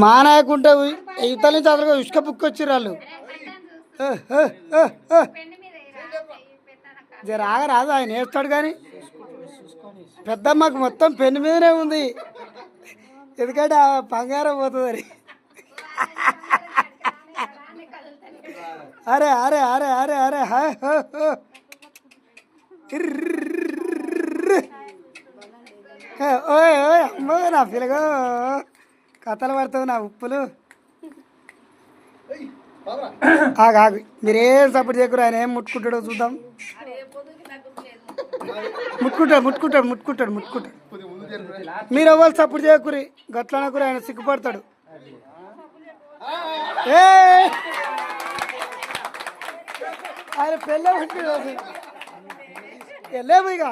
మా నాయకుంటే ఇవతల నుంచి అసలు ఇసుక బుక్ వచ్చిర్రు వాళ్ళు. రాగా రాదు ఆయన వేస్తాడు కానీ పెద్దమ్మకు మొత్తం పెన్ను మీదనే ఉంది, ఎందుకంటే ఆ బంగారం పోతుందని. అరే అరే అరే అరే అరే ఓయ్ ఓయ్ అమ్మో నా పిల్లగో కథలు పడతావు నా ఉప్పులు. ఆగు మీరేం సపోర్ట్ చేయకూరు, ఆయన ఏం ముట్టుకుంటాడో చూద్దాం. ముట్టుకుంటాడు. మీరు ఎవరు సపోర్ట్ చేయకూరి, గట్లనకూరి, ఆయన సిగ్గుపడతాడు. ఏ ఆయన పెళ్ళ వెళ్ళేము ఇక.